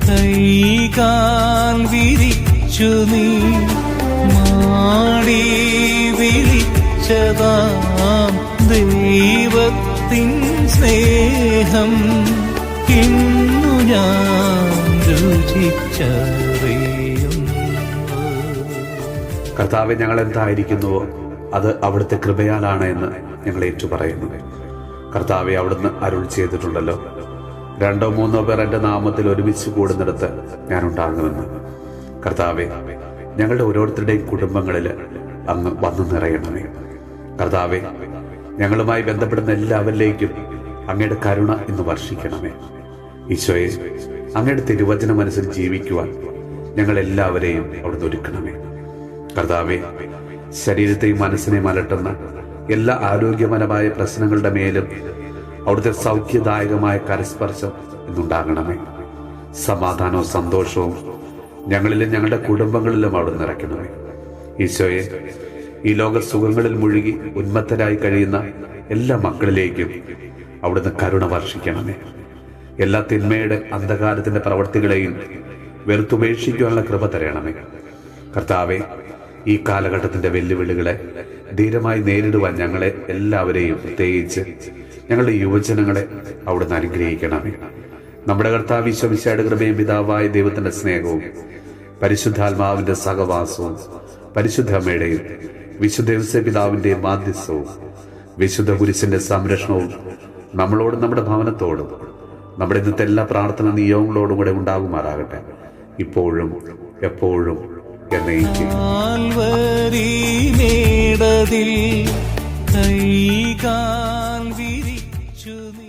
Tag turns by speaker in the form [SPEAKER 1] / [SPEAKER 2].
[SPEAKER 1] കൈകാൽ വിരിച്ചു നീ മാടി വിളിച്ചതാം ദൈവത്തിൻ സ്നേഹം ഇന്നു ഞാൻ രുചിച്ചറിയുന്നു.
[SPEAKER 2] കർത്താവെ, ഞങ്ങൾ എന്തായിരിക്കുന്നുവോ അത് അവിടുത്തെ കൃപയാലാണ് എന്ന് ഞങ്ങൾ ഏറ്റുപറയുന്നു. കർത്താവെ, അവിടുന്ന് അരുൾ ചെയ്തിട്ടുണ്ടല്ലോ, 2 or 3 പേർ എൻ്റെ നാമത്തിൽ ഒരുമിച്ച് കൂടുന്നിടത്ത് ഞാനുണ്ടാകുമെന്ന്. കർത്താവെ, ഞങ്ങളുടെ ഓരോരുത്തരുടെയും കുടുംബങ്ങളിൽ അങ്ങ് വന്നു നിറയണമേ. കർത്താവെ, ഞങ്ങളുമായി ബന്ധപ്പെടുന്ന എല്ലാവരിലേക്കും അങ്ങയുടെ കരുണ ഇന്ന് വർഷിക്കണമേ. ഈശോയെ, അങ്ങയുടെ തിരുവചനമനുസരിച്ച് ജീവിക്കുവാൻ ഞങ്ങൾ എല്ലാവരെയും അവിടുന്ന് ഒരുക്കണമേ. കർത്താവെ, ശരീരത്തെയും മനസ്സിനെയും അലട്ടുന്ന എല്ലാ ആരോഗ്യപരമായ പ്രശ്നങ്ങളുടെ മേലും അവിടുത്തെ സൗഖ്യദായകമായ കരസ്പർശം ഇന്നുണ്ടാകണമേ. സമാധാനവും സന്തോഷവും ഞങ്ങളിലും ഞങ്ങളുടെ കുടുംബങ്ങളിലും അവിടുന്ന് നിറയ്ക്കണമേ. ഈശോയെ, ഈ ലോക സുഖങ്ങളിൽ മുഴുകി ഉന്മത്തരായി കഴിയുന്ന എല്ലാ മക്കളിലേക്കും അവിടുന്ന് കരുണ വർഷിക്കണമേ. എല്ലാ തിന്മയുടെ അന്ധകാരത്തിന്റെ പ്രവൃത്തികളെയും വെറുത്തുപേക്ഷിക്കുവാനുള്ള കൃപ തരണമേ. കർത്താവെ, ഈ കാലഘട്ടത്തിന്റെ വെല്ലുവിളികളെ ധീരമായി നേരിടുവാൻ ഞങ്ങളെ എല്ലാവരെയും, പ്രത്യേകിച്ച് ഞങ്ങളുടെ യുവജനങ്ങളെ അവിടുന്ന് അനുഗ്രഹിക്കണമേ. നമ്മുടെ കർത്താവ് ഈശോ മിശിഹായുടെ കൃപയും പിതാവായ ദൈവത്തിന്റെ സ്നേഹവും പരിശുദ്ധാത്മാവിന്റെ സഹവാസവും പരിശുദ്ധ അമ്മയുടെയും വിശുദ്ധ ഔസേപ്പ് പിതാവിന്റെയും മാധ്യസ്ഥവും വിശുദ്ധ കുരിശിന്റെ സംരക്ഷണവും നമ്മളോടും നമ്മുടെ ഭവനത്തോടും നമ്മുടെ ഇന്നത്തെ എല്ലാ പ്രാർത്ഥന നിയോഗങ്ങളോടും കൂടെ ഉണ്ടാകുമാറാകട്ടെ, ഇപ്പോഴും എപ്പോഴും എന്നേക്കും.
[SPEAKER 1] കൈകാൽ വിരിച്ചു നീ